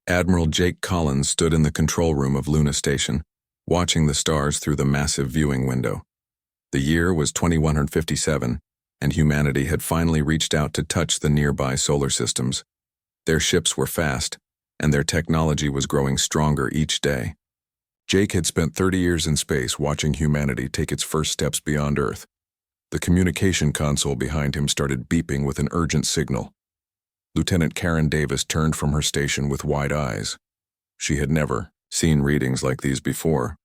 Admiral Jake Collins stood in the control room of Luna Station, watching the stars through the massive viewing window. The year was 2157, and humanity had finally reached out to touch the nearby solar systems. Their ships were fast, and their technology was growing stronger each day. Jake had spent 30 years in space watching humanity take its first steps beyond Earth. The communication console behind him started beeping with an urgent signal. Lieutenant Karen Davis turned from her station with wide eyes. She had never seen readings like these before.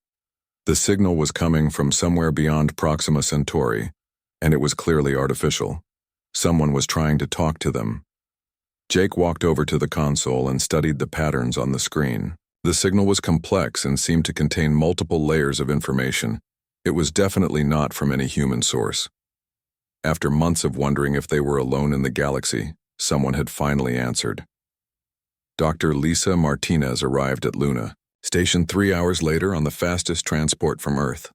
The signal was coming from somewhere beyond Proxima Centauri, and it was clearly artificial. Someone was trying to talk to them. Jake walked over to the console and studied the patterns on the screen. The signal was complex and seemed to contain multiple layers of information. It was definitely not from any human source. After months of wondering if they were alone in the galaxy, someone had finally answered. Dr. Lisa Martinez arrived at Luna Station 3 hours later on the fastest transport from Earth.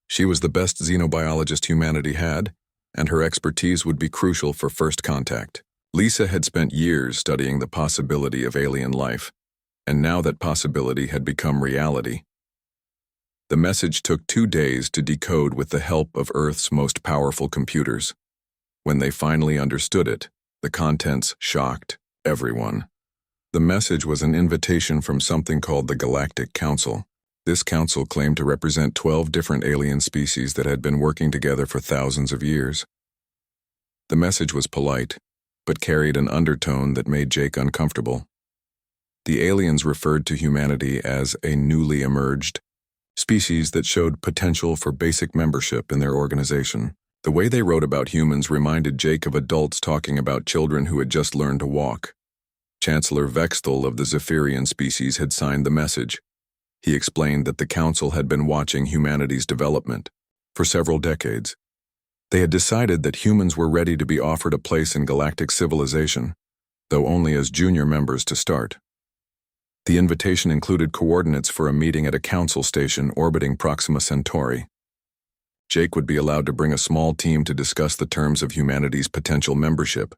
She was the best xenobiologist humanity had, and her expertise would be crucial for first contact. Lisa had spent years studying the possibility of alien life, and now that possibility had become reality. The message took 2 days to decode with the help of Earth's most powerful computers. When they finally understood it, the contents shocked everyone. The message was an invitation from something called the Galactic Council. This council claimed to represent 12 different alien species that had been working together for thousands of years. The message was polite, but carried an undertone that made Jake uncomfortable. The aliens referred to humanity as a newly emerged species that showed potential for basic membership in their organization. The way they wrote about humans reminded Jake of adults talking about children who had just learned to walk. Chancellor Vexthal of the Zephyrian species had signed the message. He explained that the council had been watching humanity's development for several decades. They had decided that humans were ready to be offered a place in galactic civilization, though only as junior members to start. The invitation included coordinates for a meeting at a council station orbiting Proxima Centauri. Jake would be allowed to bring a small team to discuss the terms of humanity's potential membership.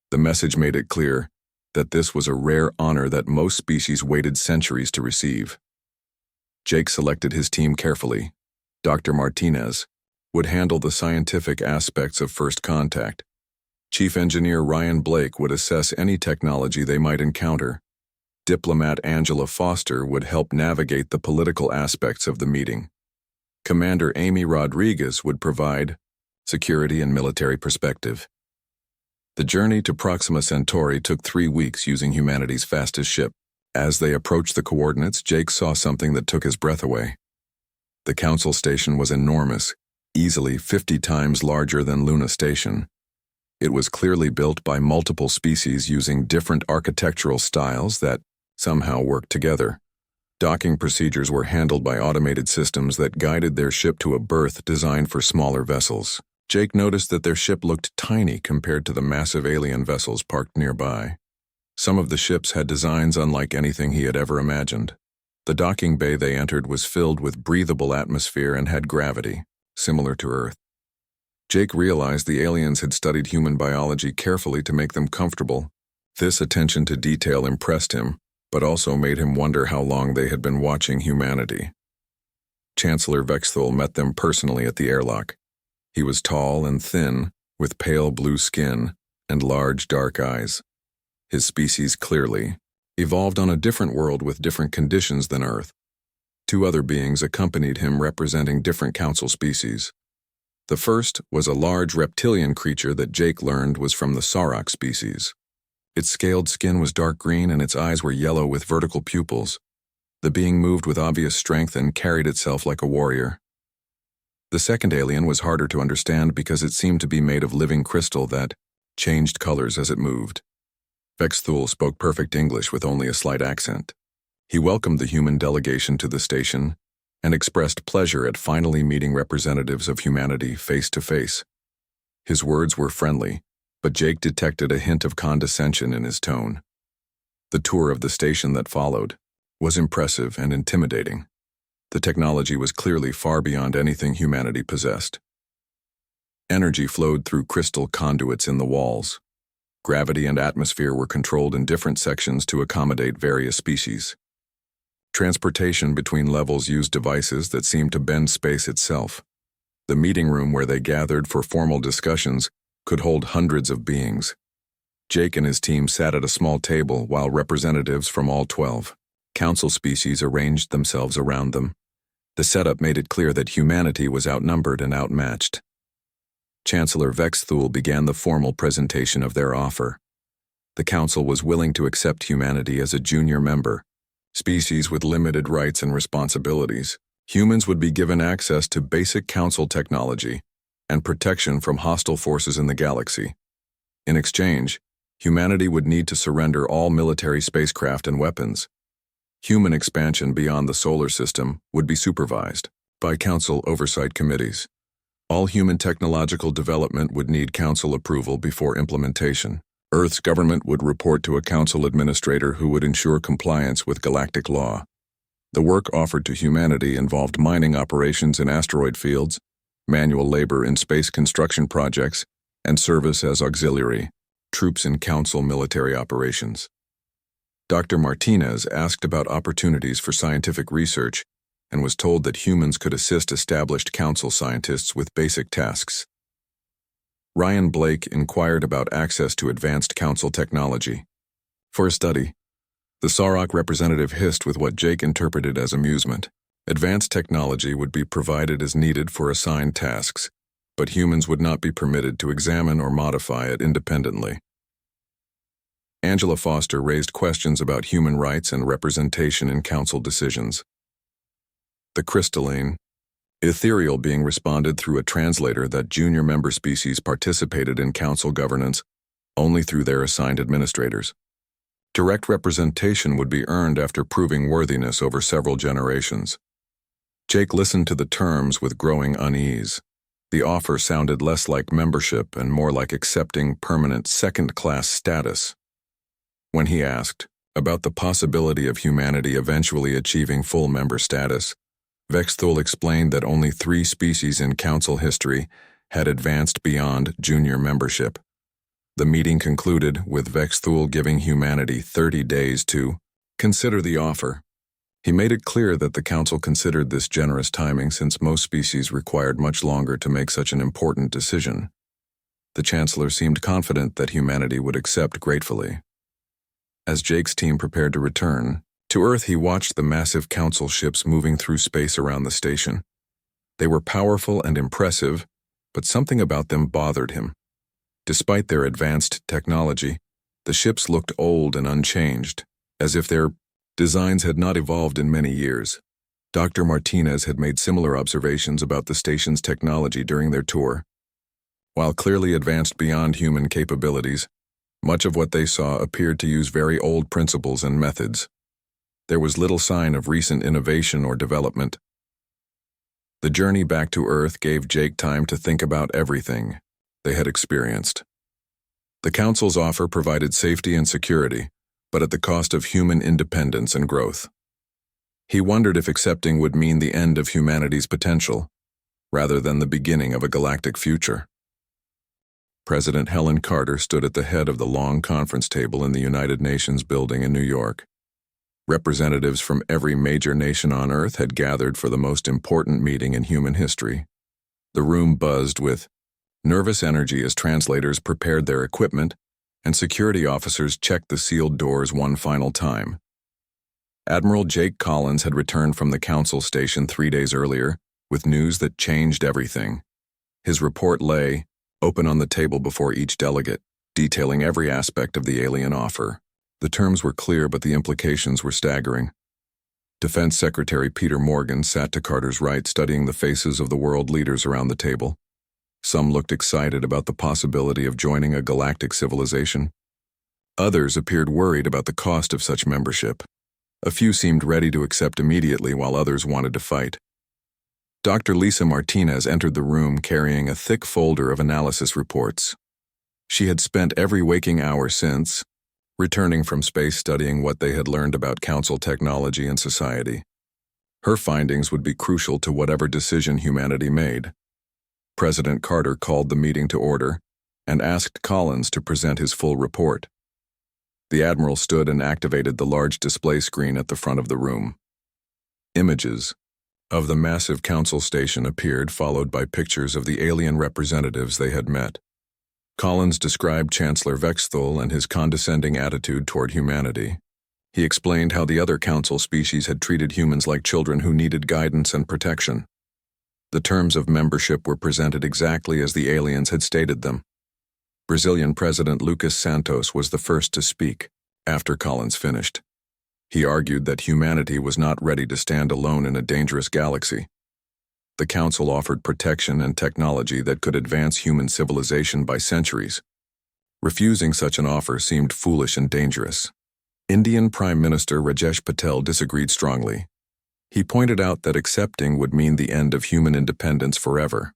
The message made it clear that this was a rare honor that most species waited centuries to receive. Jake selected his team carefully. Dr. Martinez would handle the scientific aspects of first contact. Chief Engineer Ryan Blake would assess any technology they might encounter. Diplomat Angela Foster would help navigate the political aspects of the meeting. Commander Amy Rodriguez would provide security and military perspective. The journey to Proxima Centauri took 3 weeks using humanity's fastest ship. As they approached the coordinates, Jake saw something that took his breath away. The council station was enormous, easily 50 times larger than Luna Station. It was clearly built by multiple species using different architectural styles that somehow worked together. Docking procedures were handled by automated systems that guided their ship to a berth designed for smaller vessels. Jake noticed that their ship looked tiny compared to the massive alien vessels parked nearby. Some of the ships had designs unlike anything he had ever imagined. The docking bay they entered was filled with breathable atmosphere and had gravity, similar to Earth. Jake realized the aliens had studied human biology carefully to make them comfortable. This attention to detail impressed him, but also made him wonder how long they had been watching humanity. Chancellor Vexthal met them personally at the airlock. He was tall and thin, with pale blue skin and large dark eyes. His species clearly evolved on a different world with different conditions than Earth. 2 other beings accompanied him representing different council species. The first was a large reptilian creature that Jake learned was from the Sauroch species. Its scaled skin was dark green and its eyes were yellow with vertical pupils. The being moved with obvious strength and carried itself like a warrior. The second alien was harder to understand because it seemed to be made of living crystal that changed colors as it moved. Vexthul spoke perfect English with only a slight accent. He welcomed the human delegation to the station and expressed pleasure at finally meeting representatives of humanity face to face. His words were friendly, but Jake detected a hint of condescension in his tone. The tour of the station that followed was impressive and intimidating. The technology was clearly far beyond anything humanity possessed. Energy flowed through crystal conduits in the walls. Gravity and atmosphere were controlled in different sections to accommodate various species. Transportation between levels used devices that seemed to bend space itself. The meeting room where they gathered for formal discussions could hold hundreds of beings. Jake and his team sat at a small table while representatives from all 12 council species arranged themselves around them. The setup made it clear that humanity was outnumbered and outmatched. Chancellor Vexthul began the formal presentation of their offer. The council was willing to accept humanity as a junior member, species with limited rights and responsibilities. Humans would be given access to basic council technology and protection from hostile forces in the galaxy. In exchange, humanity would need to surrender all military spacecraft and weapons. Human expansion beyond the solar system would be supervised by council oversight committees. All human technological development would need council approval before implementation. Earth's government would report to a council administrator who would ensure compliance with galactic law. The work offered to humanity involved mining operations in asteroid fields, manual labor in space construction projects, and service as auxiliary troops in council military operations. Dr. Martinez asked about opportunities for scientific research and was told that humans could assist established council scientists with basic tasks. Ryan Blake inquired about access to advanced council technology. For a study, the Sarok representative hissed with what Jake interpreted as amusement. Advanced technology would be provided as needed for assigned tasks, but humans would not be permitted to examine or modify it independently. Angela Foster raised questions about human rights and representation in council decisions. The crystalline, ethereal being responded through a translator that junior member species participated in council governance only through their assigned administrators. Direct representation would be earned after proving worthiness over several generations. Jake listened to the terms with growing unease. The offer sounded less like membership and more like accepting permanent second-class status. When he asked about the possibility of humanity eventually achieving full member status, Vexthul explained that only 3 species in council history had advanced beyond junior membership. The meeting concluded with Vexthul giving humanity 30 days to consider the offer. He made it clear that the council considered this generous timing since most species required much longer to make such an important decision. The chancellor seemed confident that humanity would accept gratefully. As Jake's team prepared to return to Earth, he watched the massive council ships moving through space around the station. They were powerful and impressive, but something about them bothered him. Despite their advanced technology, the ships looked old and unchanged, as if their designs had not evolved in many years. Dr. Martinez had made similar observations about the station's technology during their tour. While clearly advanced beyond human capabilities, much of what they saw appeared to use very old principles and methods. There was little sign of recent innovation or development. The journey back to Earth gave Jake time to think about everything they had experienced. The council's offer provided safety and security, but at the cost of human independence and growth. He wondered if accepting would mean the end of humanity's potential, rather than the beginning of a galactic future. President Helen Carter stood at the head of the long conference table in the United Nations building in New York. Representatives from every major nation on Earth had gathered for the most important meeting in human history. The room buzzed with nervous energy as translators prepared their equipment and security officers checked the sealed doors one final time. Admiral Jake Collins had returned from the council station 3 days earlier with news that changed everything. His report lay open on the table before each delegate, detailing every aspect of the alien offer. The terms were clear, but the implications were staggering. Defense Secretary Peter Morgan sat to Carter's right, studying the faces of the world leaders around the table. Some looked excited about the possibility of joining a galactic civilization. Others appeared worried about the cost of such membership. A few seemed ready to accept immediately, while others wanted to fight. Dr. Lisa Martinez entered the room carrying a thick folder of analysis reports. She had spent every waking hour since returning from space studying what they had learned about council technology and society. Her findings would be crucial to whatever decision humanity made. President Carter called the meeting to order, and asked Collins to present his full report. The Admiral stood and activated the large display screen at the front of the room. Images of the massive council station appeared, followed by pictures of the alien representatives they had met. Collins described Chancellor Vexthul and his condescending attitude toward humanity. He explained how the other council species had treated humans like children who needed guidance and protection. The terms of membership were presented exactly as the aliens had stated them. Brazilian President Lucas Santos was the first to speak, after Collins finished. He argued that humanity was not ready to stand alone in a dangerous galaxy. The Council offered protection and technology that could advance human civilization by centuries. Refusing such an offer seemed foolish and dangerous. Indian Prime Minister Rajesh Patel disagreed strongly. He pointed out that accepting would mean the end of human independence forever.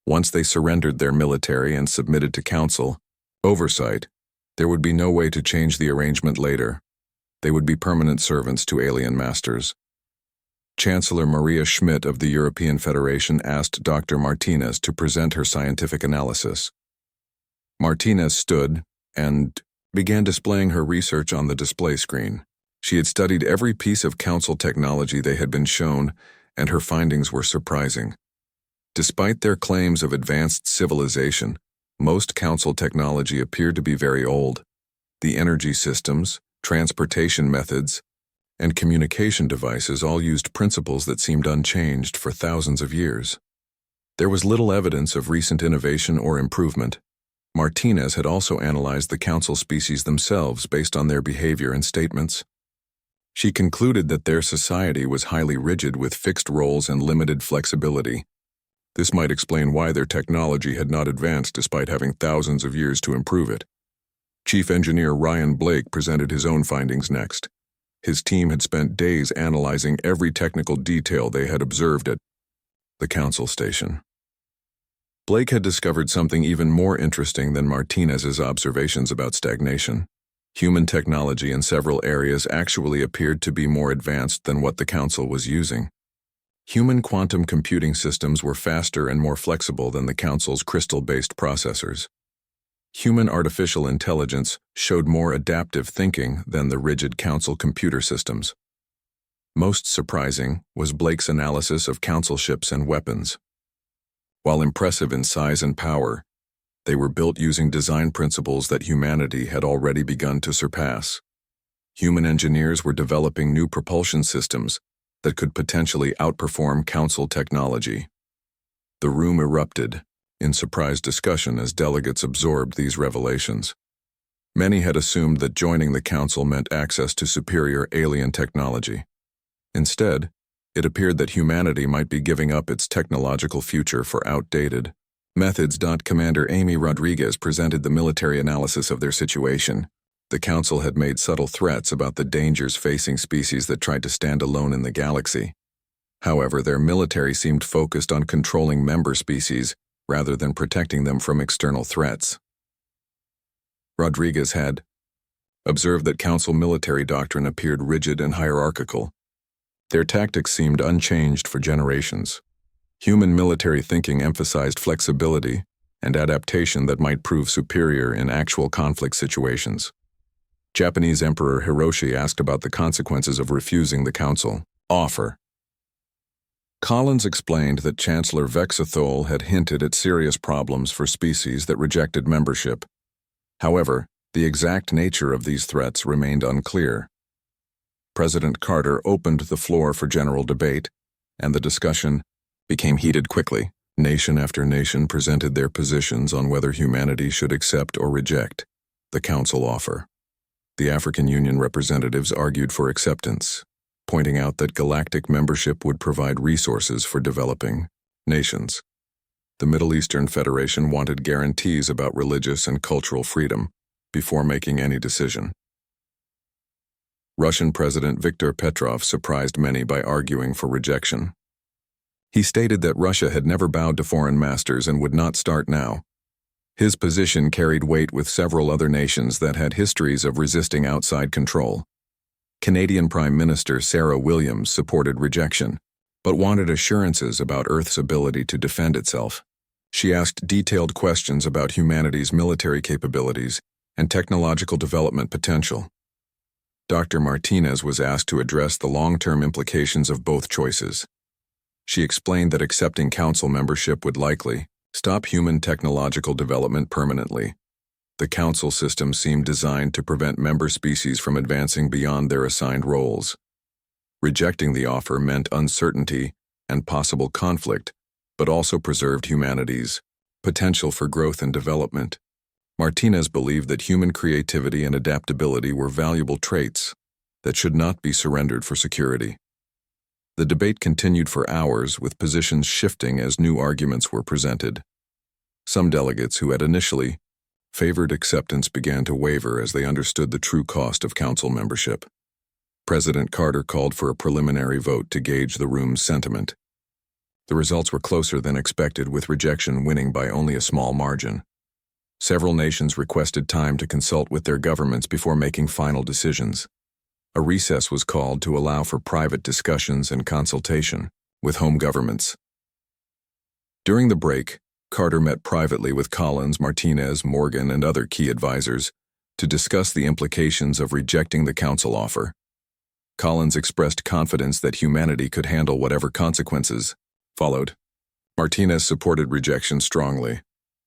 Once they surrendered their military and submitted to Council oversight, there would be no way to change the arrangement later. They would be permanent servants to alien masters. Chancellor Maria Schmidt of the European Federation asked Dr. Martinez to present her scientific analysis. Martinez stood and began displaying her research on the display screen. She had studied every piece of Council technology they had been shown, and her findings were surprising. Despite their claims of advanced civilization, most Council technology appeared to be very old. The energy systems, transportation methods, and communication devices all used principles that seemed unchanged for thousands of years. There was little evidence of recent innovation or improvement. Martinez had also analyzed the Council species themselves based on their behavior and statements. She concluded that their society was highly rigid with fixed roles and limited flexibility. This might explain why their technology had not advanced despite having thousands of years to improve it. Chief Engineer Ryan Blake presented his own findings next. His team had spent days analyzing every technical detail they had observed at the Council station. Blake had discovered something even more interesting than Martinez's observations about stagnation. Human technology in several areas actually appeared to be more advanced than what the Council was using. Human quantum computing systems were faster and more flexible than the Council's crystal-based processors. Human artificial intelligence showed more adaptive thinking than the rigid Council computer systems. Most surprising was Blake's analysis of Council ships and weapons. While impressive in size and power, they were built using design principles that humanity had already begun to surpass. Human engineers were developing new propulsion systems that could potentially outperform Council technology. The room erupted in surprised discussion as delegates absorbed these revelations. Many had assumed that joining the Council meant access to superior alien technology. Instead, it appeared that humanity might be giving up its technological future for outdated methods. Commander Amy Rodriguez presented the military analysis of their situation. The Council had made subtle threats about the dangers facing species that tried to stand alone in the galaxy. However, their military seemed focused on controlling member species rather than protecting them from external threats. Rodriguez had observed that Council military doctrine appeared rigid and hierarchical. Their tactics seemed unchanged for generations. Human military thinking emphasized flexibility and adaptation that might prove superior in actual conflict situations. Japanese Emperor Hiroshi asked about the consequences of refusing the Council offer. Collins explained that Chancellor Vexthul had hinted at serious problems for species that rejected membership. However, the exact nature of these threats remained unclear. President Carter opened the floor for general debate, and the discussion became heated quickly. Nation after nation presented their positions on whether humanity should accept or reject the Council offer. The African Union representatives argued for acceptance, pointing out that galactic membership would provide resources for developing nations. The Middle Eastern Federation wanted guarantees about religious and cultural freedom before making any decision. Russian President Viktor Petrov surprised many by arguing for rejection. He stated that Russia had never bowed to foreign masters and would not start now. His position carried weight with several other nations that had histories of resisting outside control. Canadian Prime Minister Sarah Williams supported rejection, but wanted assurances about Earth's ability to defend itself. She asked detailed questions about humanity's military capabilities and technological development potential. Dr. Martinez was asked to address the long-term implications of both choices. She explained that accepting council membership would likely stop human technological development permanently. The council system seemed designed to prevent member species from advancing beyond their assigned roles. Rejecting the offer meant uncertainty and possible conflict, but also preserved humanity's potential for growth and development. Martinez believed that human creativity and adaptability were valuable traits that should not be surrendered for security. The debate continued for hours, with positions shifting as new arguments were presented. Some delegates who had initially favored acceptance began to waver as they understood the true cost of council membership. President Carter called for a preliminary vote to gauge the room's sentiment. The results were closer than expected, with rejection winning by only a small margin. Several nations requested time to consult with their governments before making final decisions. A recess was called to allow for private discussions and consultation with home governments. During the break, Carter met privately with Collins, Martinez, Morgan, and other key advisors to discuss the implications of rejecting the council offer. Collins expressed confidence that humanity could handle whatever consequences followed. Martinez supported rejection strongly,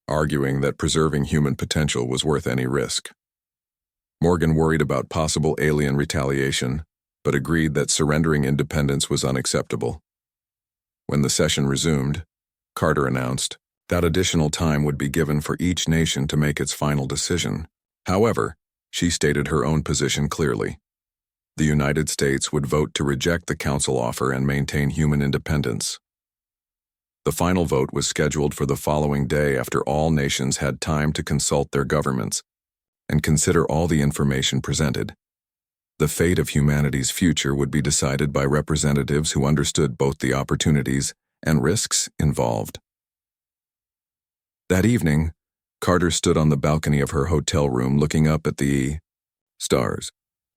arguing that preserving human potential was worth any risk. Morgan worried about possible alien retaliation, but agreed that surrendering independence was unacceptable. When the session resumed, Carter announced that additional time would be given for each nation to make its final decision. However, she stated her own position clearly. The United States would vote to reject the council offer and maintain human independence. The final vote was scheduled for the following day after all nations had time to consult their governments and consider all the information presented. The fate of humanity's future would be decided by representatives who understood both the opportunities and risks involved. That evening, Carter stood on the balcony of her hotel room looking up at the stars.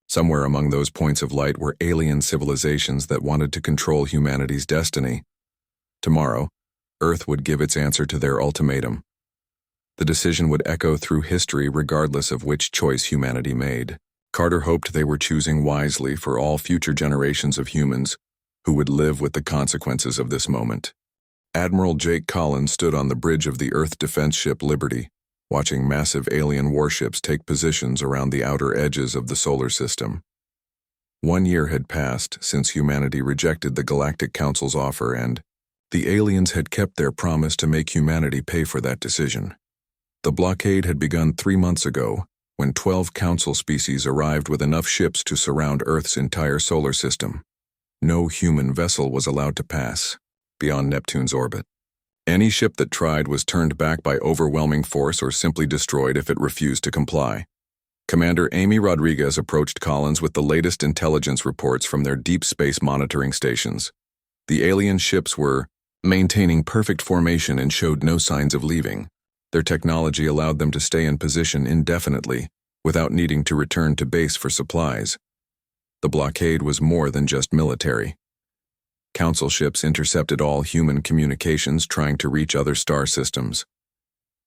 Somewhere among those points of light were alien civilizations that wanted to control humanity's destiny. Tomorrow, Earth would give its answer to their ultimatum. The decision would echo through history regardless of which choice humanity made. Carter hoped they were choosing wisely for all future generations of humans who would live with the consequences of this moment. Admiral Jake Collins stood on the bridge of the Earth defense ship Liberty, watching massive alien warships take positions around the outer edges of the solar system. 1 year had passed since humanity rejected the Galactic Council's offer, and the aliens had kept their promise to make humanity pay for that decision. The blockade had begun 3 months ago, when 12 council species arrived with enough ships to surround Earth's entire solar system. No human vessel was allowed to pass beyond Neptune's orbit. Any ship that tried was turned back by overwhelming force or simply destroyed if it refused to comply. Commander Amy Rodriguez approached Collins with the latest intelligence reports from their deep space monitoring stations. The alien ships were maintaining perfect formation and showed no signs of leaving. Their technology allowed them to stay in position indefinitely, without needing to return to base for supplies. The blockade was more than just military. Council ships intercepted all human communications trying to reach other star systems.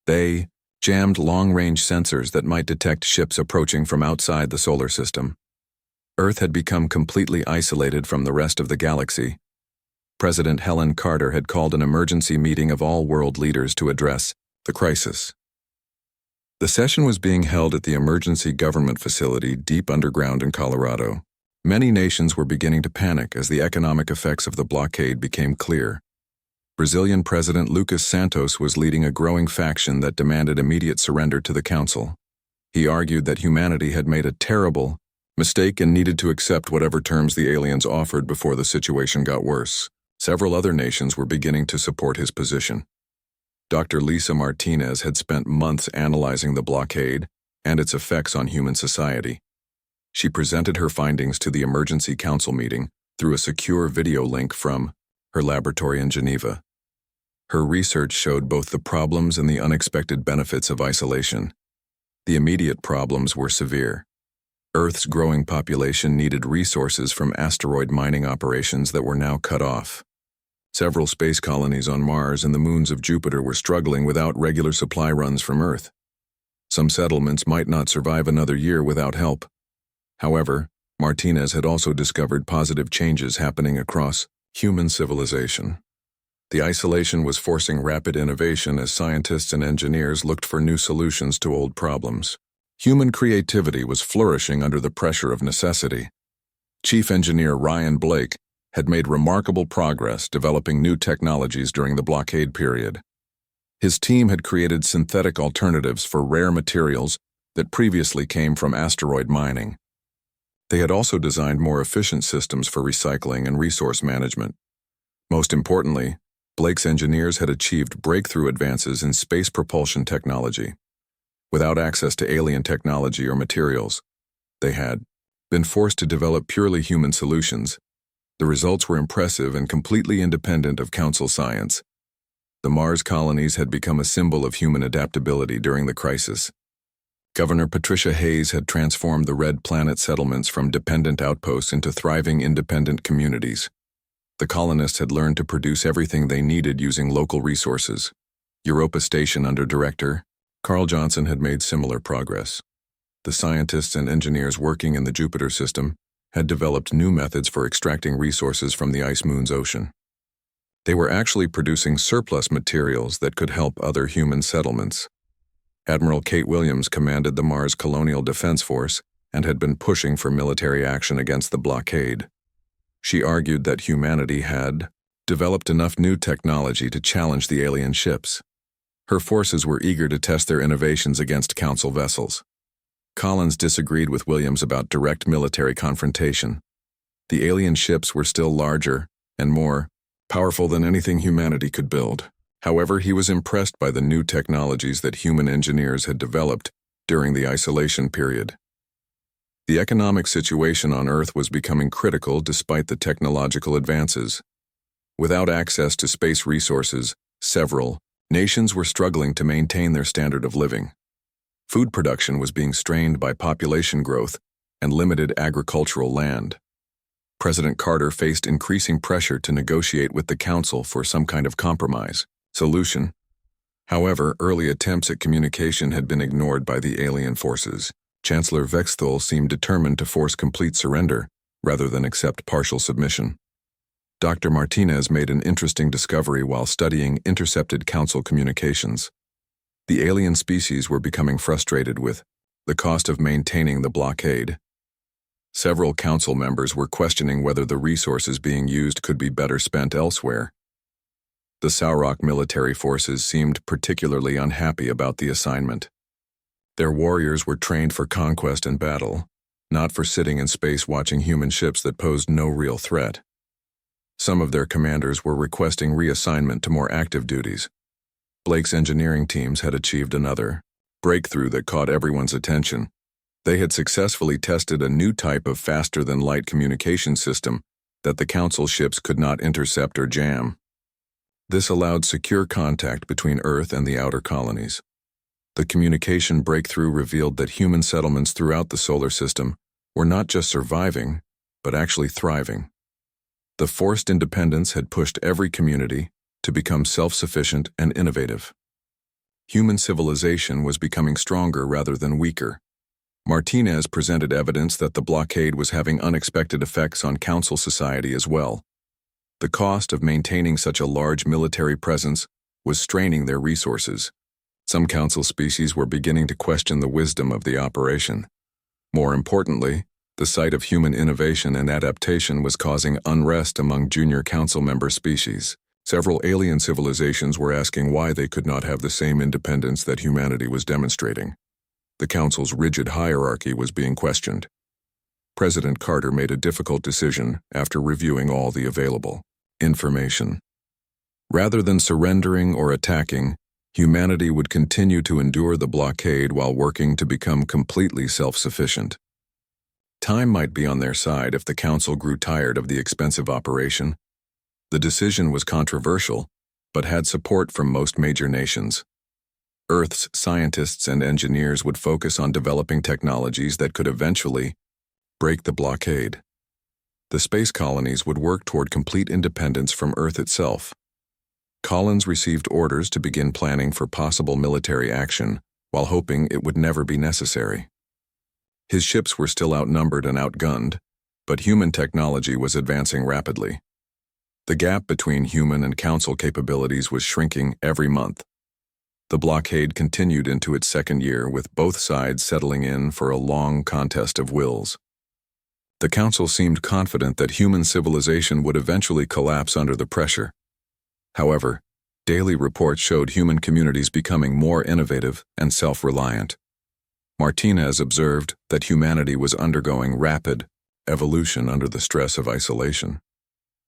They jammed long-range sensors that might detect ships approaching from outside the solar system. Earth had become completely isolated from the rest of the galaxy. President Helen Carter had called an emergency meeting of all world leaders to address the crisis. The session was being held at the Emergency Government Facility deep underground in Colorado. Many nations were beginning to panic as the economic effects of the blockade became clear. Brazilian President Lucas Santos was leading a growing faction that demanded immediate surrender to the council. He argued that humanity had made a terrible mistake and needed to accept whatever terms the aliens offered before the situation got worse. Several other nations were beginning to support his position. Dr. Lisa Martinez had spent months analyzing the blockade and its effects on human society. She presented her findings to the emergency council meeting through a secure video link from her laboratory in Geneva. Her research showed both the problems and the unexpected benefits of isolation. The immediate problems were severe. Earth's growing population needed resources from asteroid mining operations that were now cut off. Several space colonies on Mars and the moons of Jupiter were struggling without regular supply runs from Earth. Some settlements might not survive another year without help. However, Martinez had also discovered positive changes happening across human civilization. The isolation was forcing rapid innovation as scientists and engineers looked for new solutions to old problems. Human creativity was flourishing under the pressure of necessity. Chief Engineer Ryan Blake had made remarkable progress developing new technologies during the blockade period. His team had created synthetic alternatives for rare materials that previously came from asteroid mining. They had also designed more efficient systems for recycling and resource management. Most importantly, Blake's engineers had achieved breakthrough advances in space propulsion technology. Without access to alien technology or materials, they had been forced to develop purely human solutions. The results were impressive and completely independent of Council science. The Mars colonies had become a symbol of human adaptability during the crisis. Governor Patricia Hayes had transformed the Red Planet settlements from dependent outposts into thriving independent communities. The colonists had learned to produce everything they needed using local resources. Europa Station under Director Carl Johnson had made similar progress. The scientists and engineers working in the Jupiter system had developed new methods for extracting resources from the ice moon's ocean. They were actually producing surplus materials that could help other human settlements. Admiral Kate Williams commanded the Mars Colonial Defense Force and had been pushing for military action against the blockade. She argued that humanity had developed enough new technology to challenge the alien ships. Her forces were eager to test their innovations against Council vessels. Collins disagreed with Williams about direct military confrontation. The alien ships were still larger and more powerful than anything humanity could build. However, he was impressed by the new technologies that human engineers had developed during the isolation period. The economic situation on Earth was becoming critical despite the technological advances. Without access to space resources, several nations were struggling to maintain their standard of living. Food production was being strained by population growth and limited agricultural land. President Carter faced increasing pressure to negotiate with the Council for some kind of compromise solution. However, early attempts at communication had been ignored by the alien forces. Chancellor Vexthal seemed determined to force complete surrender rather than accept partial submission. Dr. Martinez made an interesting discovery while studying intercepted Council communications. The alien species were becoming frustrated with the cost of maintaining the blockade. Several Council members were questioning whether the resources being used could be better spent elsewhere. The Saurok military forces seemed particularly unhappy about the assignment. Their warriors were trained for conquest and battle, not for sitting in space watching human ships that posed no real threat. Some of their commanders were requesting reassignment to more active duties. Blake's engineering teams had achieved another breakthrough that caught everyone's attention. They had successfully tested a new type of faster-than-light communication system that the Council ships could not intercept or jam. This allowed secure contact between Earth and the outer colonies. The communication breakthrough revealed that human settlements throughout the solar system were not just surviving, but actually thriving. The forced independence had pushed every community to become self-sufficient and innovative. Human civilization was becoming stronger rather than weaker. Martinez presented evidence that the blockade was having unexpected effects on Council society as well. The cost of maintaining such a large military presence was straining their resources. Some Council species were beginning to question the wisdom of the operation. More importantly, the sight of human innovation and adaptation was causing unrest among junior Council member species. Several alien civilizations were asking why they could not have the same independence that humanity was demonstrating. The Council's rigid hierarchy was being questioned. President Carter made a difficult decision after reviewing all the available information. Rather than surrendering or attacking, humanity would continue to endure the blockade while working to become completely self-sufficient. Time might be on their side if the Council grew tired of the expensive operation. The decision was controversial, but had support from most major nations. Earth's scientists and engineers would focus on developing technologies that could eventually break the blockade. The space colonies would work toward complete independence from Earth itself. Collins received orders to begin planning for possible military action, while hoping it would never be necessary. His ships were still outnumbered and outgunned, but human technology was advancing rapidly. The gap between human and Council capabilities was shrinking every month. The blockade continued into its second year, with both sides settling in for a long contest of wills. The Council seemed confident that human civilization would eventually collapse under the pressure. However, daily reports showed human communities becoming more innovative and self-reliant. Martinez observed that humanity was undergoing rapid evolution under the stress of isolation.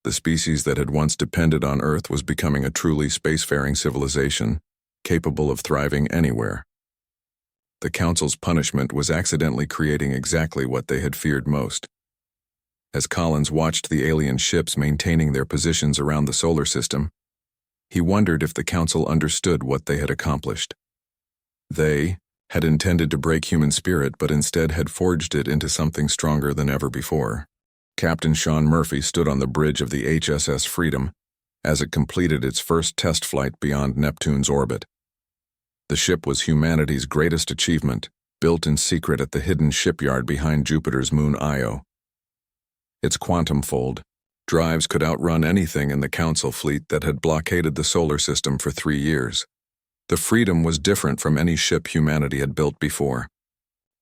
The species that had once depended on Earth was becoming a truly spacefaring civilization, capable of thriving anywhere. The Council's punishment was accidentally creating exactly what they had feared most. As Collins watched the alien ships maintaining their positions around the solar system, he wondered if the Council understood what they had accomplished. They had intended to break human spirit, but instead had forged it into something stronger than ever before. Captain Sean Murphy stood on the bridge of the HSS Freedom as it completed its first test flight beyond Neptune's orbit. The ship was humanity's greatest achievement, built in secret at the hidden shipyard behind Jupiter's moon Io. Its quantum-fold drives could outrun anything in the Council fleet that had blockaded the solar system for 3 years. The Freedom was different from any ship humanity had built before.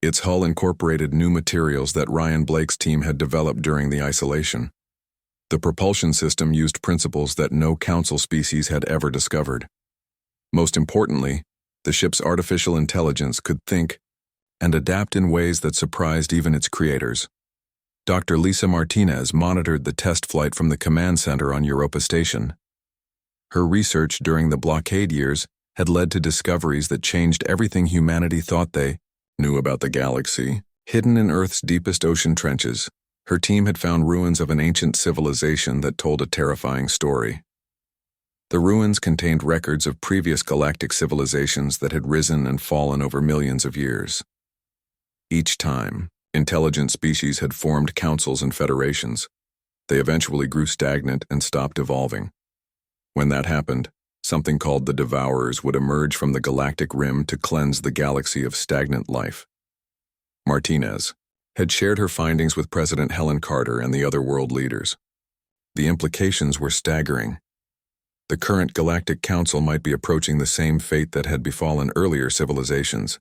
Its hull incorporated new materials that Ryan Blake's team had developed during the isolation. The propulsion system used principles that no Council species had ever discovered. Most importantly, the ship's artificial intelligence could think and adapt in ways that surprised even its creators. Dr. Lisa Martinez monitored the test flight from the command center on Europa Station. Her research during the blockade years had led to discoveries that changed everything humanity thought they knew about the galaxy. Hidden in Earth's deepest ocean trenches, her team had found ruins of an ancient civilization that told a terrifying story. The ruins contained records of previous galactic civilizations that had risen and fallen over millions of years. Each time, intelligent species had formed councils and federations. They eventually grew stagnant and stopped evolving. When that happened, something called the Devourers would emerge from the galactic rim to cleanse the galaxy of stagnant life. Martinez had shared her findings with President Helen Carter and the other world leaders. The implications were staggering. The current Galactic Council might be approaching the same fate that had befallen earlier civilizations.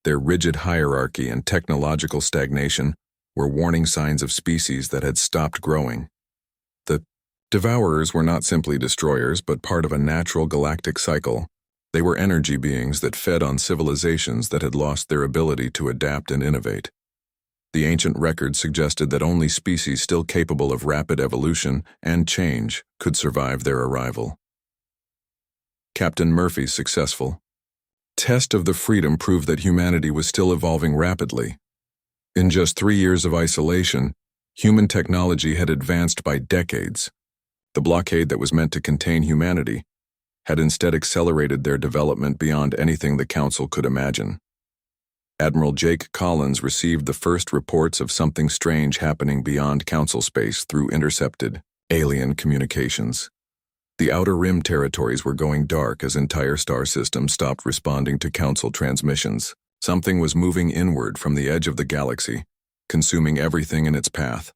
Their rigid hierarchy and technological stagnation were warning signs of species that had stopped growing. The Devourers were not simply destroyers, but part of a natural galactic cycle. They were energy beings that fed on civilizations that had lost their ability to adapt and innovate. The ancient records suggested that only species still capable of rapid evolution and change could survive their arrival. Captain Murphy's successful test of the Freedom proved that humanity was still evolving rapidly. In just 3 years of isolation, human technology had advanced by decades. The blockade that was meant to contain humanity had instead accelerated their development beyond anything the Council could imagine. Admiral Jake Collins received the first reports of something strange happening beyond Council space through intercepted alien communications. The Outer Rim territories were going dark as entire star systems stopped responding to Council transmissions. Something was moving inward from the edge of the galaxy, consuming everything in its path.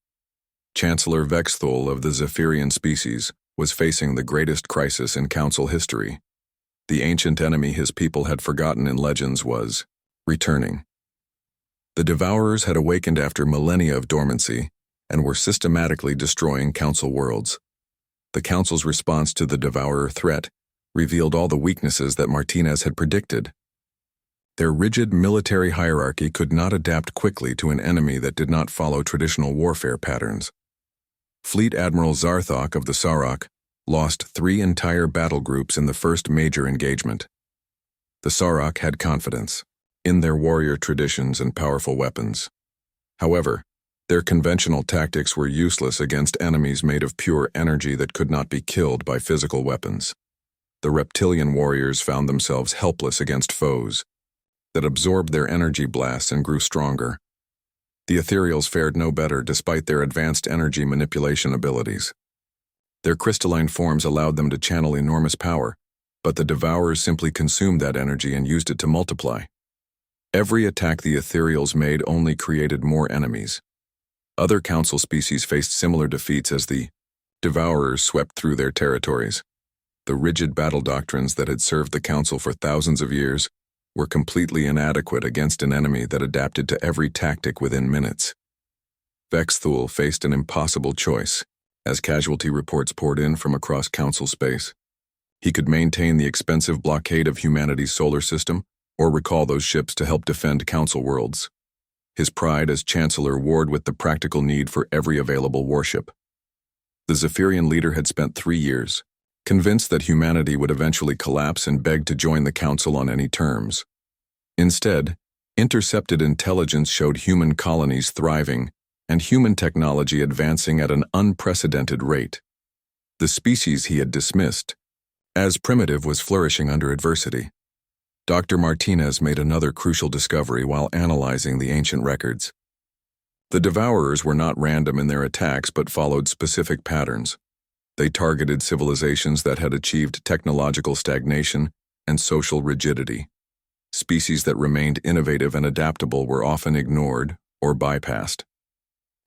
Chancellor Vexthul of the Zephyrian species was facing the greatest crisis in Council history. The ancient enemy his people had forgotten in legends was returning. The Devourers had awakened after millennia of dormancy and were systematically destroying Council worlds. The Council's response to the Devourer threat revealed all the weaknesses that Martinez had predicted. Their rigid military hierarchy could not adapt quickly to an enemy that did not follow traditional warfare patterns. Fleet Admiral Zarthok of the Sarok lost 3 entire battle groups in the first major engagement. The Sarok had confidence in their warrior traditions and powerful weapons. However, their conventional tactics were useless against enemies made of pure energy that could not be killed by physical weapons. The reptilian warriors found themselves helpless against foes that absorbed their energy blasts and grew stronger. The ethereals fared no better despite their advanced energy manipulation abilities. Their crystalline forms allowed them to channel enormous power, but the Devourers simply consumed that energy and used it to multiply. Every attack the ethereals made only created more enemies. Other council species faced similar defeats as the Devourers swept through their territories. The rigid battle doctrines that had served the council for thousands of years were completely inadequate against an enemy that adapted to every tactic within minutes. Vexthul faced an impossible choice, as casualty reports poured in from across council space. He could maintain the expensive blockade of humanity's solar system, or recall those ships to help defend council worlds. His pride as Chancellor warred with the practical need for every available warship. The Zephyrian leader had spent 3 years, convinced that humanity would eventually collapse and begged to join the council on any terms. Instead, intercepted intelligence showed human colonies thriving and human technology advancing at an unprecedented rate. The species he had dismissed, as primitive, was flourishing under adversity. Dr. Martinez made another crucial discovery while analyzing the ancient records. The Devourers were not random in their attacks but followed specific patterns. They targeted civilizations that had achieved technological stagnation and social rigidity. Species that remained innovative and adaptable were often ignored or bypassed.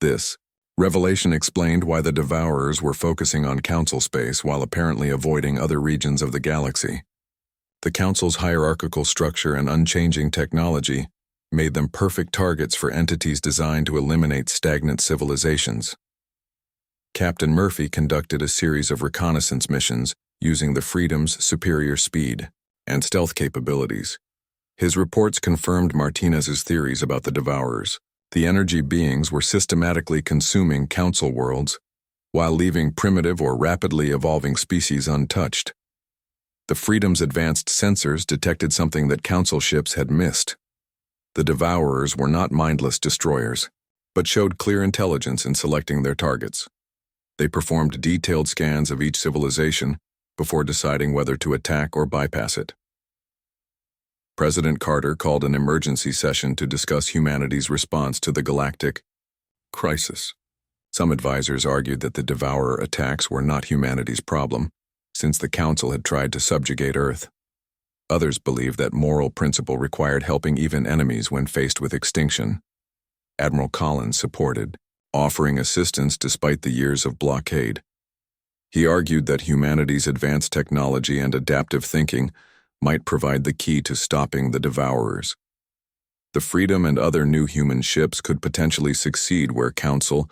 This revelation explained why the Devourers were focusing on council space while apparently avoiding other regions of the galaxy. The council's hierarchical structure and unchanging technology made them perfect targets for entities designed to eliminate stagnant civilizations. Captain Murphy conducted a series of reconnaissance missions using the Freedom's superior speed and stealth capabilities. His reports confirmed Martinez's theories about the Devourers. The energy beings were systematically consuming council worlds while leaving primitive or rapidly evolving species untouched. The Freedom's advanced sensors detected something that council ships had missed. The Devourers were not mindless destroyers, but showed clear intelligence in selecting their targets. They performed detailed scans of each civilization before deciding whether to attack or bypass it. President Carter called an emergency session to discuss humanity's response to the galactic crisis. Some advisors argued that the Devourer attacks were not humanity's problem, since the Council had tried to subjugate Earth. Others believed that moral principle required helping even enemies when faced with extinction. Admiral Collins supported, offering assistance despite the years of blockade. He argued that humanity's advanced technology and adaptive thinking might provide the key to stopping the Devourers. The Freedom and other new human ships could potentially succeed where Council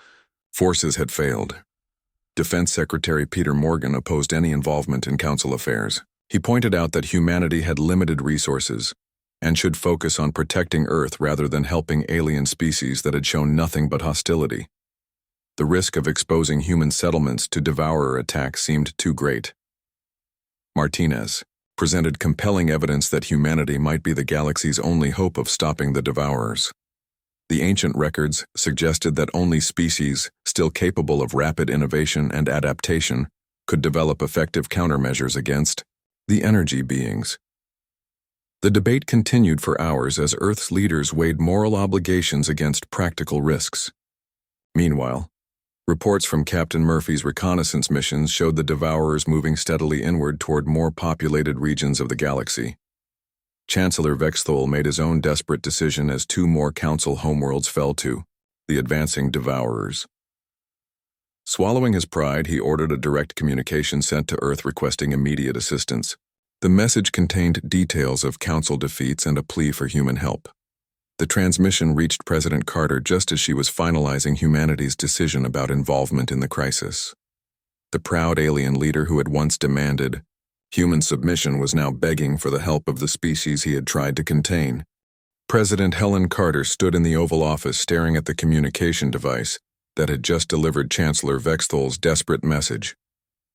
forces had failed. Defense Secretary Peter Morgan opposed any involvement in Council affairs. He pointed out that humanity had limited resources and should focus on protecting Earth rather than helping alien species that had shown nothing but hostility. The risk of exposing human settlements to Devourer attacks seemed too great. Martinez presented compelling evidence that humanity might be the galaxy's only hope of stopping the Devourers. The ancient records suggested that only species still capable of rapid innovation and adaptation could develop effective countermeasures against the energy beings. The debate continued for hours as Earth's leaders weighed moral obligations against practical risks. Meanwhile, reports from Captain Murphy's reconnaissance missions showed the Devourers moving steadily inward toward more populated regions of the galaxy. Chancellor Vexthul made his own desperate decision as 2 more Council homeworlds fell to the advancing Devourers. Swallowing his pride, he ordered a direct communication sent to Earth requesting immediate assistance. The message contained details of Council defeats and a plea for human help. The transmission reached President Carter just as she was finalizing humanity's decision about involvement in the crisis. The proud alien leader who had once demanded human submission was now begging for the help of the species he had tried to contain. President Helen Carter stood in the Oval Office staring at the communication device that had just delivered Chancellor Vexthul's desperate message.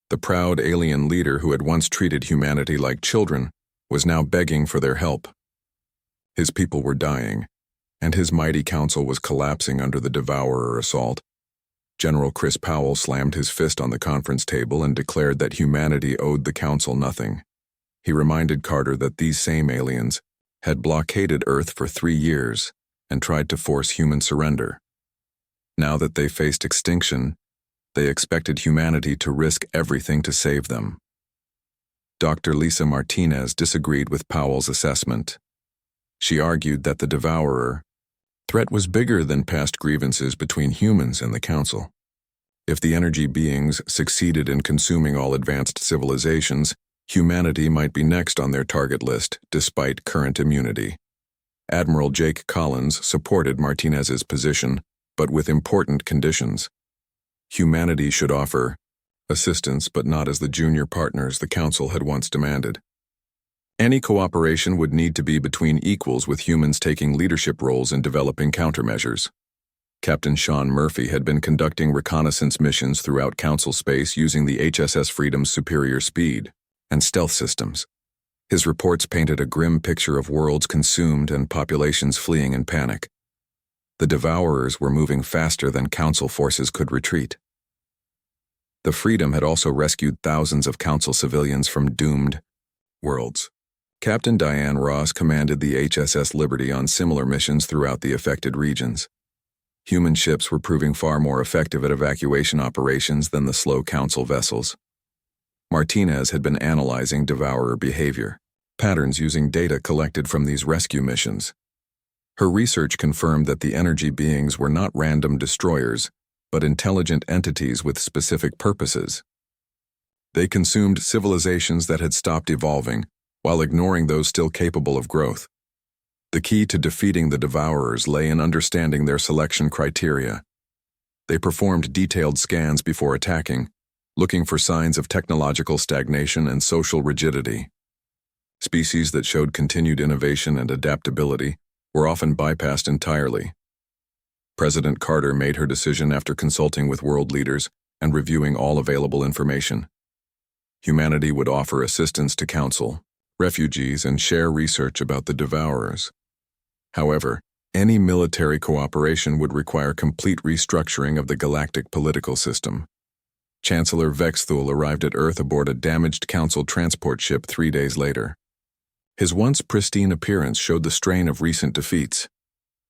The proud alien leader who had once treated humanity like children was now begging for their help. His people were dying, and his mighty council was collapsing under the Devourer assault. General Chris Powell slammed his fist on the conference table and declared that humanity owed the council nothing. He reminded Carter that these same aliens had blockaded Earth for 3 years and tried to force human surrender. Now that they faced extinction, they expected humanity to risk everything to save them. Dr. Lisa Martinez disagreed with Powell's assessment. She argued that the Devourer threat was bigger than past grievances between humans and the Council. If the energy beings succeeded in consuming all advanced civilizations, humanity might be next on their target list, despite current immunity. Admiral Jake Collins supported Martinez's position, but with important conditions. Humanity should offer assistance, but not as the junior partners the Council had once demanded. Any cooperation would need to be between equals, with humans taking leadership roles in developing countermeasures. Captain Sean Murphy had been conducting reconnaissance missions throughout Council space using the HSS Freedom's superior speed and stealth systems. His reports painted a grim picture of worlds consumed and populations fleeing in panic. The Devourers were moving faster than Council forces could retreat. The Freedom had also rescued thousands of Council civilians from doomed worlds. Captain Diane Ross commanded the HSS Liberty on similar missions throughout the affected regions. Human ships were proving far more effective at evacuation operations than the slow Council vessels. Martinez had been analyzing Devourer behavior patterns using data collected from these rescue missions. Her research confirmed that the energy beings were not random destroyers, but intelligent entities with specific purposes. They consumed civilizations that had stopped evolving, while ignoring those still capable of growth. The key to defeating the Devourers lay in understanding their selection criteria. They performed detailed scans before attacking, looking for signs of technological stagnation and social rigidity. Species that showed continued innovation and adaptability were often bypassed entirely. President Carter made her decision after consulting with world leaders and reviewing all available information. Humanity would offer assistance to Council, refugees, and share research about the Devourers. However, any military cooperation would require complete restructuring of the galactic political system. Chancellor Vexthul arrived at Earth aboard a damaged Council transport ship 3 days later. His once pristine appearance showed the strain of recent defeats.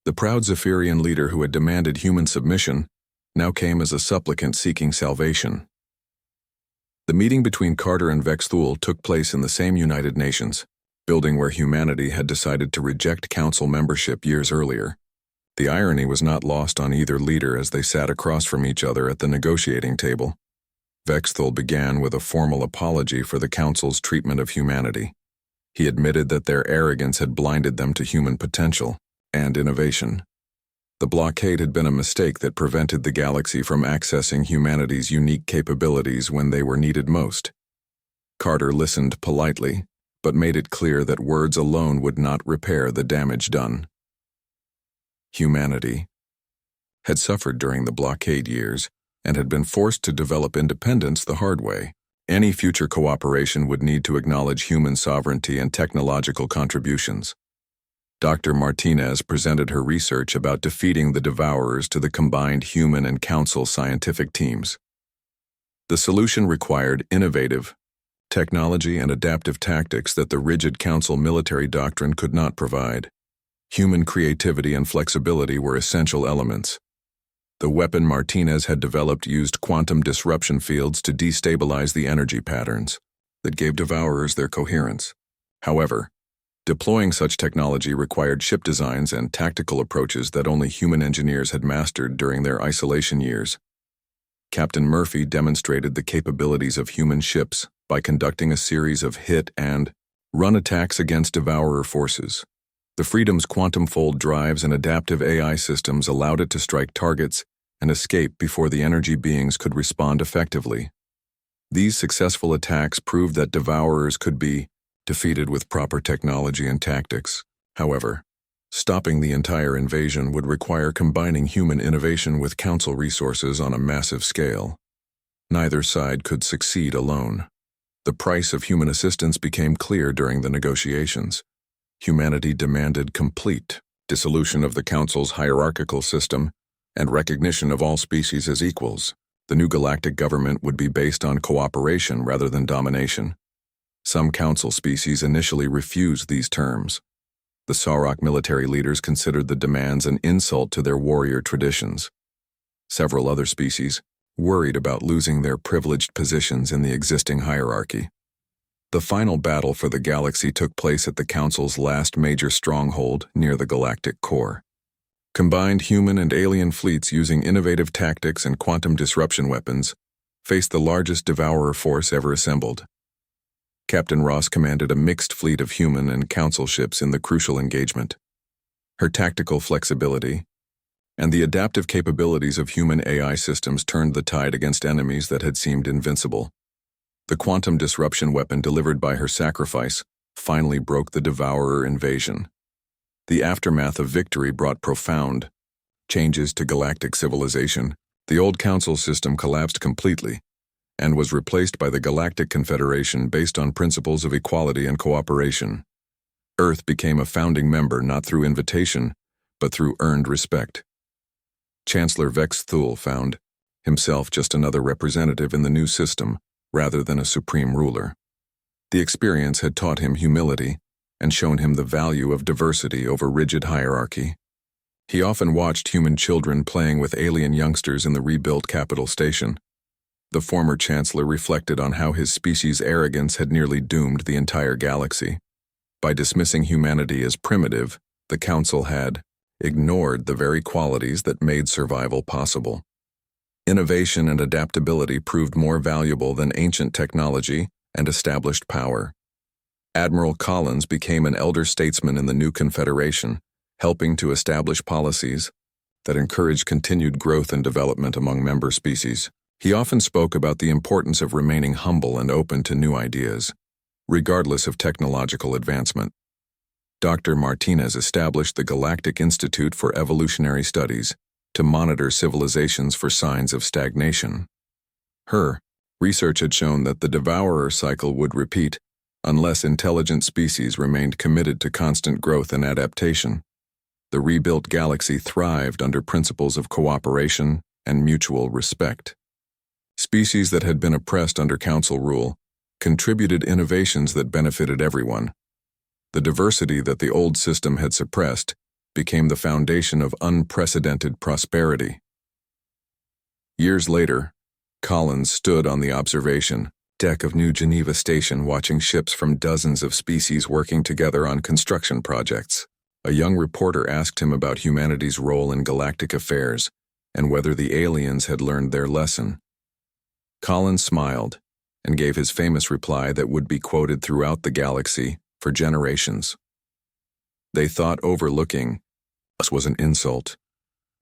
The proud Zephyrian leader who had demanded human submission now came as a supplicant seeking salvation. The meeting between Carter and Vexthul took place in the same United Nations, building where humanity had decided to reject Council membership years earlier. The irony was not lost on either leader as they sat across from each other at the negotiating table. Vexthul began with a formal apology for the Council's treatment of humanity. He admitted that their arrogance had blinded them to human potential and innovation. The blockade had been a mistake that prevented the galaxy from accessing humanity's unique capabilities when they were needed most. Carter listened politely, but made it clear that words alone would not repair the damage done. Humanity had suffered during the blockade years and had been forced to develop independence the hard way. Any future cooperation would need to acknowledge human sovereignty and technological contributions. Dr. Martinez presented her research about defeating the Devourers to the combined human and Council scientific teams. The solution required innovative technology and adaptive tactics that the rigid Council military doctrine could not provide. Human creativity and flexibility were essential elements. The weapon Martinez had developed used quantum disruption fields to destabilize the energy patterns that gave Devourers their coherence. However, deploying such technology required ship designs and tactical approaches that only human engineers had mastered during their isolation years. Captain Murphy demonstrated the capabilities of human ships by conducting a series of hit and run attacks against Devourer forces. The Freedom's quantum fold drives and adaptive AI systems allowed it to strike targets and escape before the energy beings could respond effectively. These successful attacks proved that Devourers could be defeated with proper technology and tactics. However, stopping the entire invasion would require combining human innovation with Council resources on a massive scale. Neither side could succeed alone. The price of human assistance became clear during the negotiations. Humanity demanded complete dissolution of the Council's hierarchical system and recognition of all species as equals. The new galactic government would be based on cooperation rather than domination. Some Council species initially refused these terms. The Sauroch military leaders considered the demands an insult to their warrior traditions. Several other species worried about losing their privileged positions in the existing hierarchy. The final battle for the galaxy took place at the Council's last major stronghold near the galactic core. Combined human and alien fleets using innovative tactics and quantum disruption weapons faced the largest devourer force ever assembled. Captain Ross commanded a mixed fleet of human and council ships in the crucial engagement. Her tactical flexibility and the adaptive capabilities of human AI systems turned the tide against enemies that had seemed invincible. The quantum disruption weapon delivered by her sacrifice finally broke the devourer invasion. The aftermath of victory brought profound changes to galactic civilization. The old council system collapsed completely and was replaced by the Galactic Confederation based on principles of equality and cooperation. Earth became a founding member not through invitation, but through earned respect. Chancellor Vex Thule found himself just another representative in the new system, rather than a supreme ruler. The experience had taught him humility and shown him the value of diversity over rigid hierarchy. He often watched human children playing with alien youngsters in the rebuilt capital station. The former chancellor reflected on how his species' arrogance had nearly doomed the entire galaxy. By dismissing humanity as primitive, the council had ignored the very qualities that made survival possible. Innovation and adaptability proved more valuable than ancient technology and established power. Admiral Collins became an elder statesman in the new confederation, helping to establish policies that encouraged continued growth and development among member species. He often spoke about the importance of remaining humble and open to new ideas, regardless of technological advancement. Dr. Martinez established the Galactic Institute for Evolutionary Studies to monitor civilizations for signs of stagnation. Her research had shown that the devourer cycle would repeat unless intelligent species remained committed to constant growth and adaptation. The rebuilt galaxy thrived under principles of cooperation and mutual respect. Species that had been oppressed under council rule contributed innovations that benefited everyone. The diversity that the old system had suppressed became the foundation of unprecedented prosperity. Years later, Collins stood on the observation deck of New Geneva Station watching ships from dozens of species working together on construction projects. A young reporter asked him about humanity's role in galactic affairs and whether the aliens had learned their lesson. Collins smiled and gave his famous reply that would be quoted throughout the galaxy for generations. They thought overlooking us was an insult.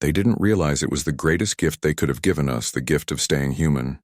They didn't realize it was the greatest gift they could have given us, the gift of staying human.